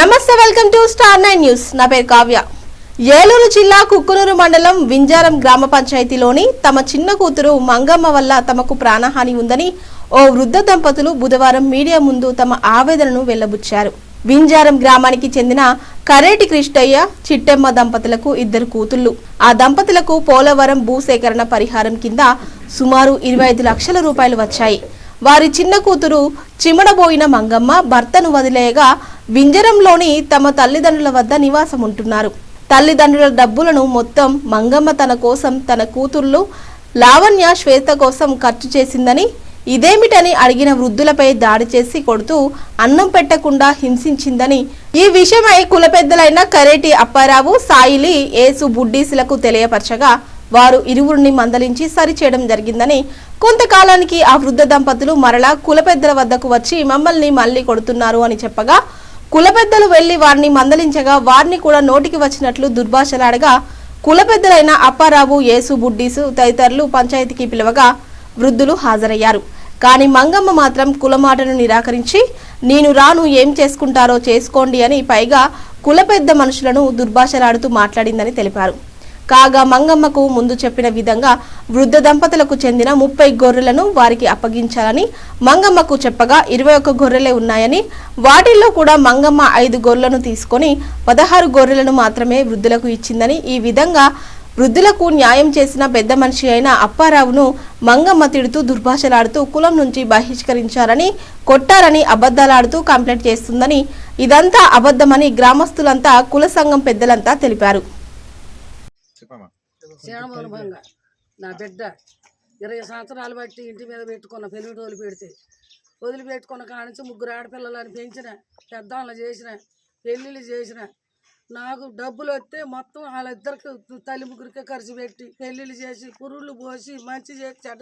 నమస్తే, welcome to star 9 news. నా పేరు కావ్య. ఏలూరు జిల్లా కుక్కునూరు మండలం వింజారం గ్రామ పంచాయతీలోని తమ చిన్న కూతురు మంగమ్మ వల్ల తమకు ప్రాణహాని ఉందని ఓ వృద్ధ దంపతులు బుధవారం మీడియా ముందు తమ ఆవేదనను వెల్లబుచ్చారు. వింజారం గ్రామానికి చెందిన కరేటి కృష్ణయ్య, చిట్టెమ్మ దంపతులకు 2 కూతుళ్లు. ఆ దంపతులకు పోలవరం భూసేకరణ పరిహారం కింద సుమారు 25 లక్షల రూపాయలు వచ్చాయి. వారి చిన్న కూతురు చిమడబోయిన మంగమ్మ భర్తను వదిలేయగా వింజరంలోని తమ తల్లిదండ్రుల వద్ద నివాసం ఉంటున్నారు. తల్లిదండ్రుల డబ్బులను మొత్తం మంగమ్మ తన కోసం, తన కూతుర్లు లావణ్య, శ్వేత కోసం ఖర్చు చేసిందని, ఇదేమిటని అడిగిన వృద్ధులపై దాడి చేసి కొడుతూ అన్నం పెట్టకుండా హింసించిందని, ఈ విషయమై కులపెద్దలైన కరేటి అప్పారావు, సాయిలి, ఏసు బుడ్డీసులకు తెలియపరచగా వారు ఇరువురిని మందలించి సరిచేయడం జరిగిందని, కొంతకాలానికి ఆ వృద్ధ దంపతులు మరలా కులపెద్దల వద్దకు వచ్చి మమ్మల్ని మళ్లీ కొడుతున్నారు అని చెప్పగా కులపెద్దలు వెళ్లి వారిని మందలించగా వారిని కూడా నోటికి వచ్చినట్లు దుర్భాషలాడగా కులపెద్దలైన అప్పారావు, ఏసు బుడ్డీసు తదితరులు పంచాయతీకి పిలవగా వృద్ధులు హాజరయ్యారు. కానీ మంగమ్మ మాత్రం కులమాటను నిరాకరించి నేను రాను, ఏం చేసుకుంటారో చేసుకోండి అని పైగా కులపెద్ద మనుషులను దుర్భాషలాడుతూ మాట్లాడిందని తెలిపారు. కాగా మంగమ్మకు ముందు చెప్పిన విధంగా వృద్ధ దంపతులకు చెందిన 30 గొర్రెలను వారికి అప్పగించాలని మంగమ్మకు చెప్పగా 21 గొర్రెలే ఉన్నాయని, వాటిల్లో కూడా మంగమ్మ 5 గొర్రెలను తీసుకొని 16 గొర్రెలను మాత్రమే వృద్ధులకు ఇచ్చిందని, ఈ విధంగా వృద్ధులకు న్యాయం చేసిన పెద్ద మనిషి అయిన అప్పారావును మంగమ్మ తిడుతూ దుర్భాషలాడుతూ కులం నుంచి బహిష్కరించారని, కొట్టారని అబద్ధాలాడుతూ కంప్లైంట్ చేస్తుందని, ఇదంతా అబద్ధమని గ్రామస్తులంతా, కుల సంఘం పెద్దలంతా తెలిపారు. నా బిడ్డ 20 సంవత్సరాలు బట్టి ఇంటి మీద పెట్టుకున్న పెళ్లి వదిలిపెట్టుకున్న కానించి 3 ఆడపిల్లలని పెంచిన, పెద్దవాళ్ళు చేసిన, పెళ్ళిళ్ళు చేసిన. నాకు డబ్బులు వస్తే మొత్తం వాళ్ళిద్దరికి తల్లి ముగ్గురికి ఖర్చు పెట్టి పెళ్ళిళ్ళు చేసి, పురుళ్ళు పోసి, మంచి చేసి, చెడ్డ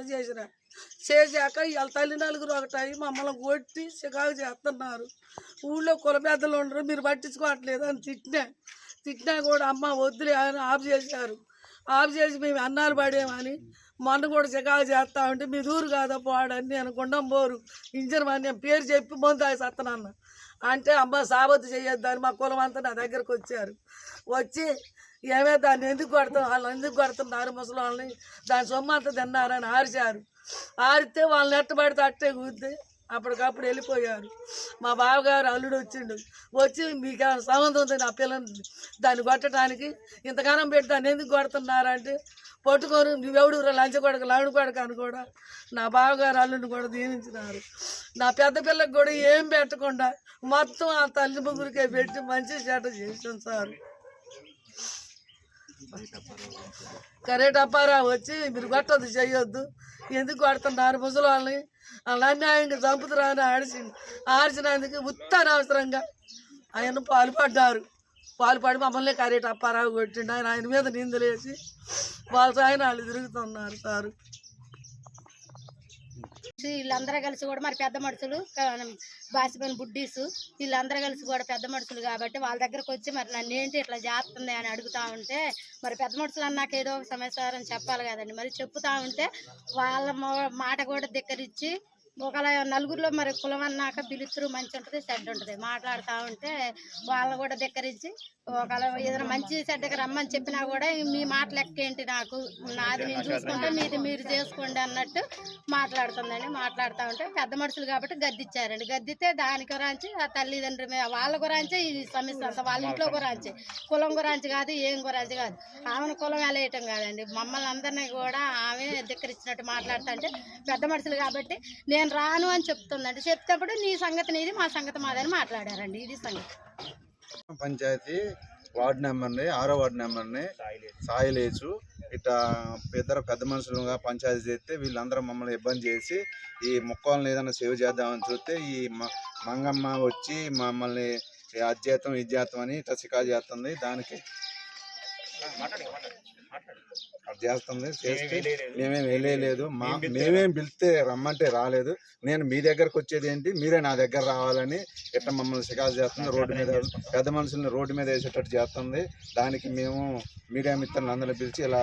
చేశాక వాళ్ళ తల్లి నలుగురు ఒకటాయి మమ్మల్ని కొట్టి చికాకు చేస్తున్నారు. ఊళ్ళో కుల పెద్దలు ఉండరు, మీరు పట్టించుకోవట్లేదు అని తిట్టినా కూడా అమ్మ వద్దులే అని ఆఫ్ చేసి మేము అన్నాలు పడేమని మొన్న కూడా చికాకు చేస్తా ఉంటే మీ దూరు కాదా పోడని నేను గుండం పోరు ఇంజనమని నేను పేరు చెప్పి ముందు సత్తనన్న అంటే అమ్మ సాబత్తు చేయొద్దని మా కులం అంతా నా దగ్గరకు వచ్చి ఏమే దాన్ని ఎందుకు కొడతాం, వాళ్ళు ఎందుకు కొడుతున్నారు ముసలి దాని సొమ్ము అంతా తిన్నారని ఆరితే వాళ్ళని ఎట్టబడితే అట్టే కూద్ది అప్పటికప్పుడు వెళ్ళిపోయారు. మా బావగారు అల్లుడు వచ్చి మీకు సంబంధం ఉంది నా పిల్లని దాన్ని కొట్టడానికి, ఇంతగానం పెట్టి దాన్ని ఎందుకు కొడుతున్నారంటే పట్టుకొని నువ్వెవడు లంచ కొడక లాడు కొడక అని కూడా నా బావగారు అల్లుడిని కూడా దీవించినారు. నా పెద్ద పిల్లకి కూడా ఏం పెట్టకుండా మొత్తం ఆ తల్లి ముగ్గురికే పెట్టి మంచి చెడ్డ చేసాం సార్. కరెక్ట్ అప్పారావు వచ్చి మీరు కొట్టద్దు, చెయ్యొద్దు, ఎందుకు కొడుతున్నారు ముసలి వాళ్ళని, వాళ్ళ అన్యాయంగా చంపుతురా అని ఆడిచినందుకు ఉత్తరవసరంగా ఆయన పాల్పడి మమ్మల్ని కరెక్ట్ అప్పారావు కొట్టిండు. ఆయన మీద నిందలేసి వాళ్ళు తిరుగుతున్నారు సార్. వీళ్ళందరూ కలిసి కూడా మరి పెద్ద మనుషులు, బాసిపోయిన బుడ్డీసు వీళ్ళందరూ కలిసి కూడా పెద్ద మనుషులు కాబట్టి వాళ్ళ దగ్గరకు వచ్చి మరి నన్ను ఏంటి ఇట్లా చేస్తుంది అని అడుగుతా ఉంటే మరి పెద్ద మనుషులు అన్నాక ఏదో ఒక సమాచారం చెప్పాలి కదండి. మరి చెప్తా ఉంటే వాళ్ళ మాట కూడా ధిక్కరించి ఒకవేళ నలుగురిలో మరి కులం అన్నాక పిలుతురు మంచి ఉంటుంది, చెడ్డ ఉంటుంది. మాట్లాడుతూ ఉంటే వాళ్ళని కూడా ధిక్కరించి ఒకవేళ ఏదైనా మంచి చెడ్డకి రమ్మని చెప్పినా కూడా మీ మాట లెక్క ఏంటి, నాకు నాది నేను చూసుకుంటే మీది మీరు చేసుకోండి అన్నట్టు మాట్లాడుతుందండి. మాట్లాడుతూ ఉంటే పెద్ద మనుషులు కాబట్టి గద్దిచ్చారండి. గద్దితే దాని గురించి ఆ తల్లిదండ్రులు వాళ్ళ గురించి ఈ సమస్య అంతా వాళ్ళ ఇంట్లో గురించి, కులం గురించి కాదు, ఏం గురించి కాదు. ఆమెను కులం వెళ్ళేయటం కాదండి, మమ్మల్ని అందరినీ కూడా ఆమె ధిక్కరించినట్టు మాట్లాడుతుంటే పెద్ద మనుషులు కాబట్టి నేను రాను అని చెప్తుందండి. చెప్తేప్పుడు నీ సంగతి నీది, మా సంగతి మాదని మాట్లాడారండి. ఇది సంగతి. పంచాయతీ వార్డు నెంబర్ని 6వ వార్డు నెంబర్ని సాయిలేసు ఇట్లా పెద్ద మనుషులుగా పంచాయతీ చేస్తే వీళ్ళందరూ మమ్మల్ని ఇబ్బంది చేసి ఈ మొక్కల్ని ఏదైనా సేవ్ చేద్దామని చూస్తే ఈ మంగమ్మ వచ్చి మమ్మల్ని అది చేస్తాం ఇది చేస్తాం అని ఇట్లా షికారు చేస్తుంది. దానికి అది చేస్తుంది. చేస్తే మేమేం వెళ్ళలేదు, మేమేం పిలిస్తే రమ్మంటే రాలేదు. నేను మీ దగ్గరకు వచ్చేది ఏంటి, మీరే నా దగ్గర రావాలని ఇట్లా మమ్మల్ని షికారు చేస్తుంది. రోడ్డు మీద పెద్ద మనుషుల్ని రోడ్డు మీద వేసేటట్టు చేస్తుంది. దానికి మేము మీడియా మిత్రులను అందరినీ పిలిచి ఇలా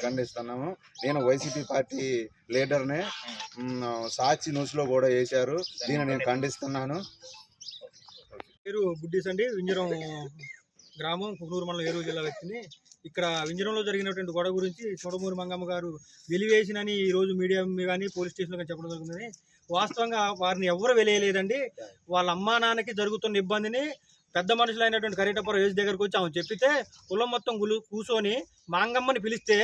ఖండిస్తున్నాము. నేను వైసీపీ పార్టీ లీడర్నే, సాక్షి న్యూస్లో కూడా వేశారు. దీన్ని నేను ఖండిస్తున్నాను. పేరు బుడ్డీస్ అండి. వింజరం గ్రామం, కుకునూరు మండలం, ఏలూరు జిల్లా వ్యక్తిని. ఇక్కడ వింజరంలో జరిగినటువంటి గొడవ గురించి చూడమూరి మంగమ్మ గారు వెలివేసినని ఈరోజు మీడియా కానీ పోలీస్ స్టేషన్లో కానీ చెప్పడం జరుగుతుంది. వాస్తవంగా వారిని ఎవరు వెలియలేదండి. వాళ్ళ అమ్మా నాన్నకి జరుగుతున్న ఇబ్బందిని పెద్ద మనుషులైనటువంటి కరేటపురం ఏజ్ దగ్గరకు వచ్చి ఆమె చెప్పితే కులం మొత్తం కూర్చొని మంగమ్మని పిలిస్తే,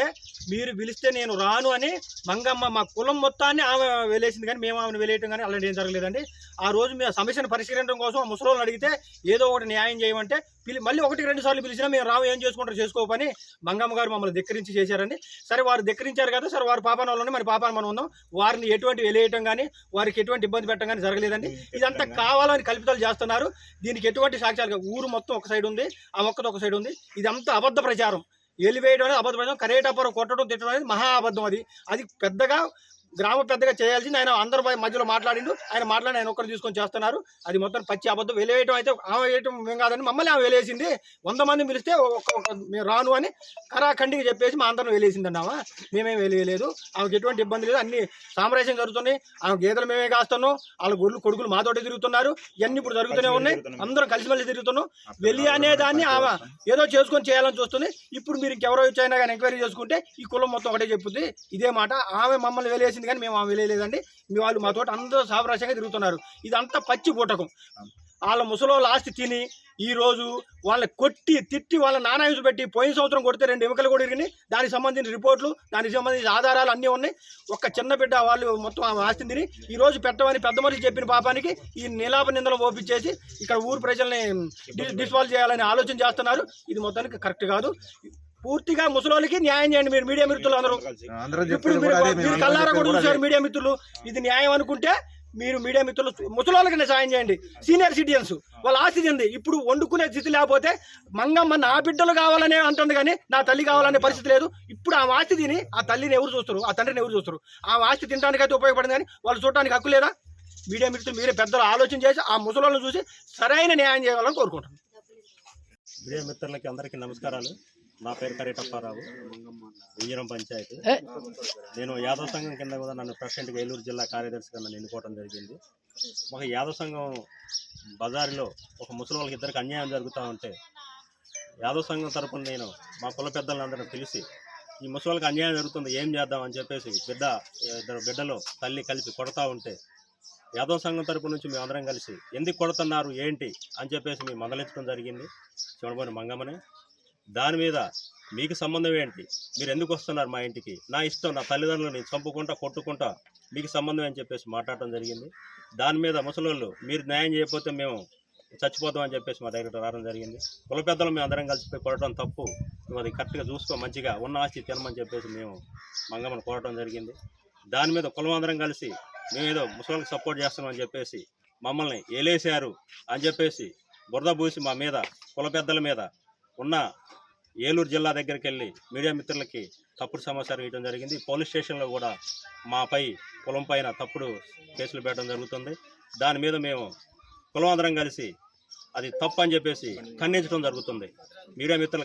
మీరు పిలిస్తే నేను రాను అని మంగమ్మ మా కులం మొత్తాన్ని ఆమె వెలేసింది, కానీ మేము ఆమెను వెలేయటం కానీ అలాంటి ఏం జరగలేదండి. ఆ రోజు మేము సమస్యను పరిష్కరించడం కోసం ముసలోళ్ళని అడిగితే ఏదో ఒకటి న్యాయం చేయమంటే మళ్ళీ 1-2 సార్లు పిలిచినా మేము రాము, ఏం చేసుకుంటారు చేసుకోపని మంగమ్మ గారు మమ్మల్ని ధిక్కరించి చేశారండి. సరే వారు ధిక్కరించారు కదా, సరే వారి పాపాన వాళ్ళని మన పాపాన మనం ఉందాం. వారిని ఎటువంటి వెలేయటం కానీ వారికి ఎటువంటి ఇబ్బంది పెట్టడం కానీ జరగలేదండి. ఇదంతా కావాలని కల్పితాలు చేస్తున్నారు. దీనికి ఎటువంటి సాక్ష్యాలు, ఊరు మొత్తం ఒక సైడ్ ఉంది, ఆ మొక్కతో ఒక సైడ్ ఉంది. ఇదంతా అబద్ధ ప్రచారం. ఎలివేయడం అనేది అబద్ధ ప్రచారం. కరేటపురం కొట్టడం తిట్టడం అనేది మహా అబద్ధం. అది పెద్దగా గ్రామ పెద్దగా చేయాల్సింది. ఆయన అందరి మధ్యలో మాట్లాడిండు. ఆయన ఒక్కరు తీసుకొని చేస్తున్నారు. అది మొత్తం పచ్చి అబద్ధం. వెలివేయటం అయితే ఆమె వేయటం మేము కాదని మమ్మల్ని ఆమె వెలేసింది. 100 మంది పిలిస్తే మేము రాను అని కరాఖండిగా చెప్పేసి మా అందరం వెలేసిందండి. మేమేం వెలియలేదు. ఆమెకి ఎటువంటి ఇబ్బంది లేదు. అన్ని సామరస్యం జరుగుతున్నాయి. ఆమె గేదెలు మేమే కాస్తున్నాం. వాళ్ళ గొర్రెలు కొడుకులు మాతోటి తిరుగుతున్నారు. ఇవన్నీ ఇప్పుడు జరుగుతూనే ఉన్నాయి. అందరం కలిసిమెలిసి తిరుగుతున్నాం. వెళ్ళి అనే దాన్ని ఆమె ఏదో చేసుకొని చేయాలని చూస్తుంది. ఇప్పుడు మీరు ఇంకెవరో వచ్చైనా కానీ ఎంక్వైరీ చేసుకుంటే ఈ కులం మొత్తం ఒకటే చెప్పుద్ది. ఇదే మాట. ఆమె మమ్మల్ని వెలేసి కానీ మేము ఆమె వెళ్ళలేదండి. మీ వాళ్ళు మాతో అందరూ సామరస్యంగా తిరుగుతున్నారు. ఇదంతా పచ్చి పూటకం. వాళ్ళ ముసలోళ్ళ ఆస్తి తిని ఈ రోజు వాళ్ళని కొట్టి తిట్టి వాళ్ళ నానాయుసు పెట్టి పోయిన సంవత్సరం కొడితే 2 ఎముకలు కూడా ఇరిగినాయి. దానికి సంబంధించిన రిపోర్ట్లు, దానికి సంబంధించిన ఆధారాలు అన్నీ ఉన్నాయి. ఒక్క చిన్న బిడ్డ వాళ్ళు మొత్తం ఆమె ఆస్తిని తిని ఈ రోజు పెట్టమని పెద్ద మనిషి చెప్పిన పాపానికి ఈ నిలాప నిందలు ఓపించేసి ఇక్కడ ఊరు ప్రజల్ని డిస్వాల్వ్ చేయాలని ఆలోచన చేస్తున్నారు. ఇది మొత్తానికి కరెక్ట్ కాదు. పూర్తిగా ముసలోళ్ళకి న్యాయం చేయండి. మీరు మీడియా మిత్రులు అందరూ ఇప్పుడు మీరు కల్లారా కూడా చూసారు మీడియా మిత్రులు. ఇది న్యాయం అనుకుంటే మీరు మీడియా మిత్రులు ముసలోళ్ళకి సాయం చేయండి. సీనియర్ సిటిజన్స్ వాళ్ళ ఆస్తి తింది. ఇప్పుడు వండుకునే స్థితి లేకపోతే మంగమ్మ నా బిడ్డలు కావాలనే అంటుంది, కానీ నా తల్లి కావాలనే పరిస్థితి లేదు. ఇప్పుడు ఆ ఆస్తి తిని ఆ తల్లిని ఎవరు చూస్తారు, ఆ తండ్రిని ఎవరు చూస్తారు? ఆ ఆస్తి తినడానికి అయితే ఉపయోగపడింది, కానీ వాళ్ళు చూడటానికి హక్కు లేదా? మీడియా మిత్రులు మీరే పెద్దలు ఆలోచన చేసి ఆ ముసలోళ్ళని చూసి సరైన న్యాయం చేయాలని కోరుకుంటున్నాను. మీడియా మిత్రులకి అందరికీ నమస్కారాలు. నా పేరు కరేటప్పారావు, వింజరం పంచాయతీ. నేను యాదవ్ సంఘం కింద కూడా నన్ను ప్రెసిడెంట్గా ఏలూరు జిల్లా కార్యదర్శిగా నన్ను ఎన్నుకోవడం జరిగింది. ఒక యాదవ్ సంఘం బజారులో ఒక ముసలి ఇద్దరికి అన్యాయం జరుగుతూ ఉంటే యాదవ్ సంఘం తరపున నేను మా కుల పెద్దలందరినీ పిలిచి ఈ ముసలికి అన్యాయం జరుగుతుంది, ఏం చేద్దాం అని చెప్పేసి ఇద్దరు బిడ్డలు తల్లి కలిసి కొడతా ఉంటే యాదవ్ సంఘం తరపు నుంచి మేము అందరం కలిసి ఎందుకు కొడుతున్నారు ఏంటి అని చెప్పేసి మేము మందలించడం జరిగింది చూడబోని మంగమ్మని. దాని మీద మీకు సంబంధం ఏంటి, మీరు ఎందుకు వస్తున్నారు మా ఇంటికి, నా ఇష్టం, నా తల్లిదండ్రులని చంపుకుంటా కొట్టుకుంటా, మీకు సంబంధం అని చెప్పేసి మాట్లాడటం జరిగింది. దాని మీద ముసలోళ్ళు మీరు న్యాయం చేయకపోతే మేము చచ్చిపోతాం అని చెప్పేసి మా దగ్గర రావడం జరిగింది. కుల పెద్దలు మేము అందరం కలిసిపోయి కొడటం తప్పు, నువ్వు అది కరెక్ట్గా చూసుకో, మంచిగా ఉన్న ఆస్తి తినమని చెప్పేసి మేము మంగమ్మను కొడటం జరిగింది. దాని మీద కులం అందరం కలిసి మేమేదో ముసలికి సపోర్ట్ చేస్తామని చెప్పేసి మమ్మల్ని ఏలేశారు అని చెప్పేసి బురద పూసి మా మీద కుల పెద్దల మీద ఉన్న ఏలూరు జిల్లా దగ్గరికి వెళ్ళి మీడియా మిత్రులకి తప్పుడు సమాచారం ఇవ్వడం జరిగింది. పోలీస్ స్టేషన్లో కూడా మాపై కులం పైన తప్పుడు కేసులు పెట్టడం జరుగుతుంది. దాని మీద మేము కులం అందరం కలిసి అది తప్పు అని చెప్పేసి ఖండించడం జరుగుతుంది. మీడియా మిత్రులకు